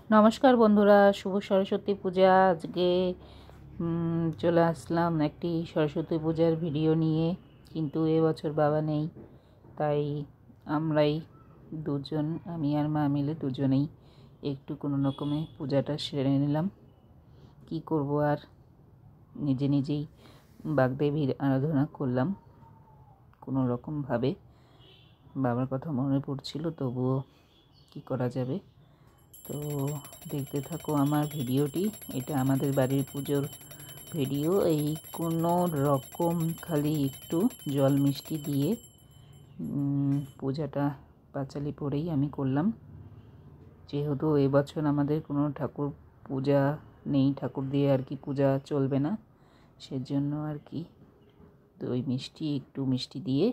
নমস্কার বন্ধুরা, শুভ সরস্বতী পূজা। আজকে চলে আসলাম একটি সরস্বতী পূজার ভিডিও নিয়ে, কিন্তু এবছর বাবা নেই, তাই আমরাই দুজন, আমি আর মা মিলে দুজনেই একটু কোনো রকমে পূজাটা সেরে নিলাম। কি করব আর, নিজে নিজেই বাগদেবীর আরাধনা করলাম কোনো রকমভাবে। বাবার কথা মনে পড়ছিল, তবুও কি করা যাবে। তো দেখতে থাকো আমার ভিডিওটি। এটা আমাদের বাড়ির পুজোর ভিডিও। এই কোনো রকম খালি একটু জল মিষ্টি দিয়ে পূজাটা পাঁচালি পরেই আমি করলাম, যেহেতু এবছর আমাদের কোনো ঠাকুর পূজা নেই, ঠাকুর দিয়ে আর কি পূজা চলবে না, সেজন্য আর কি। তো ওই একটু মিষ্টি দিয়ে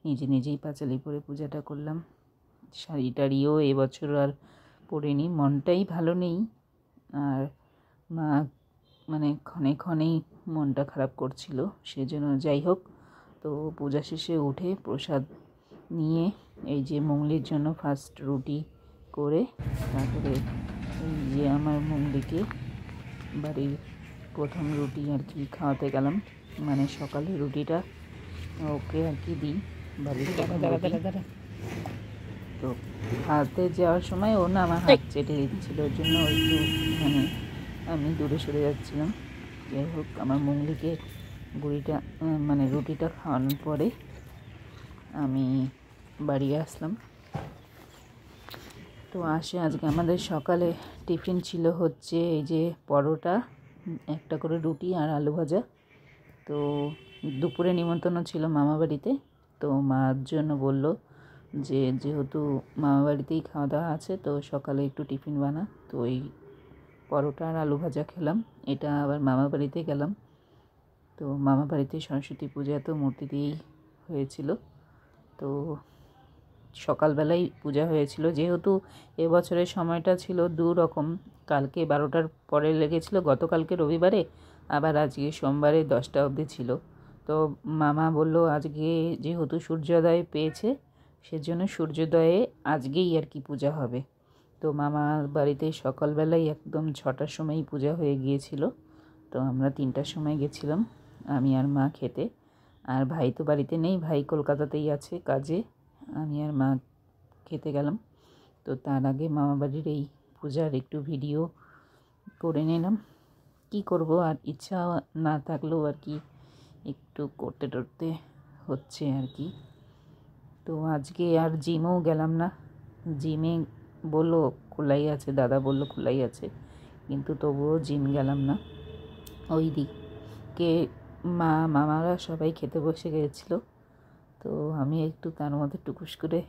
নিজে নিজেই পাঁচালি পরে পূজাটা করলাম। শাড়ি টাড়িও এবছর আর পরিনি, মনটাই ভালো নেই। আর মা ক্ষণে ক্ষণেই মনটা খারাপ করছিল, সেজন্য যাই হোক। তো পূজা শেষে উঠে প্রসাদ নিয়ে এই যে মঙ্গলির জন্য ফার্স্ট রুটি করে, তারপরে এই যে আমার মঙ্গলিকে বাড়ির প্রথম রুটি আর কি খাওয়াতে গেলাম। সকালে রুটিটা ওকে আর কি দিই বাড়ির। তো খাওয়াতে যাওয়ার সময় ও না আমার হাত চেটে দিচ্ছিল, ওর জন্য একটু আমি দূরে সরে যাচ্ছিলাম। যাই হোক, আমার মঙ্গলিকে রুটিটা খাওয়ানোর পরে আমি বাড়ি আসলাম। তো আজকে আমাদের সকালে টিফিন ছিল হচ্ছে এই যে পরোটা, একটা করে রুটি আর আলু ভাজা। তো দুপুরে নিমন্ত্রণ ছিল মামা বাড়িতে, তো মার জন্য বলল যে যেহেতু মামা বাড়িতেই খাওয়া দাওয়া আছে, তো সকালে একটু টিফিন বানা। তো ওই পরোটা আর আলু ভাজা খেলাম। এটা আবার মামা বাড়িতে গেলাম। তো মামা বাড়িতে সরস্বতী পূজা তো মূর্তি দিয়েই হয়েছিল। তো সকালবেলায় পূজা হয়েছিল, যেহেতু এবছরের সময়টা ছিল দু রকম। কালকে 12টার পরে লেগেছিল, গতকালকে রবিবারে, আবার আজকে সোমবারে 10টা অবধি ছিল। তো মামা বলল আজকে যেহেতু সূর্যোদয় পেয়েছে, সেজন্য সূর্যোদয়ে আজকেই আর কি পূজা হবে। তো মামার বাড়িতে সকালবেলায় একদম 6টার সময়ই পূজা হয়ে গিয়েছিল। তো আমরা 3টার সময় গেছিলাম, আমি আর মা খেতে। আর ভাই তো বাড়িতে নেই, ভাই কলকাতাতেই আছে কাজে। আমি আর মা খেতে গেলাম। তো তার আগে মামা বাড়ির এই পূজার একটু ভিডিও করে নিলাম। কি করব আর, ইচ্ছা না থাকলেও আর কি একটু করতে টরতে হচ্ছে আর কি। তো আজকে আর জিমেও গেলাম না। জিমে বললো খোলাই আছে, দাদা বললো খোলাই আছে, কিন্তু তবুও জিম গেলাম না। ওই দিকে মামারা সবাই খেতে বসে গিয়েছিলো। তো আমি একটু তার মধ্যে টুকুস করে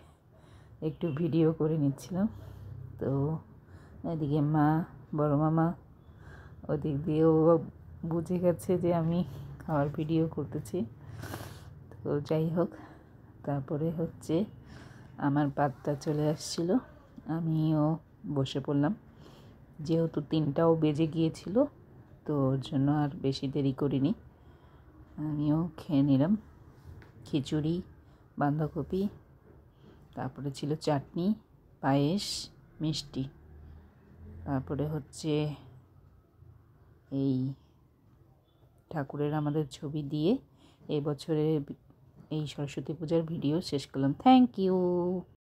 একটু ভিডিও করে নিচ্ছিলাম। তো এদিকে মা, বড় মামা ওদিক দিয়েও বুঝে গেছে যে আমি খাওয়ার ভিডিও করতেছি। তো যাই হোক, তারপরে হচ্ছে আমার পাতটা চলে আসছিল, আমিও বসে পড়লাম। যেহেতু 3টাও বেজে গিয়েছিল, তো ওর জন্য আর বেশি দেরি করিনি, আমিও খেয়ে নিলাম। খিচুড়ি, বাঁধাকপি, তারপরে ছিল চাটনি, পায়েস, মিষ্টি, তারপরে হচ্ছে এই ঠাকুরের আমাদের ছবি দিয়ে এবছরের এই সরস্বতী পূজার ভিডিও শেষ করলাম। Thank you.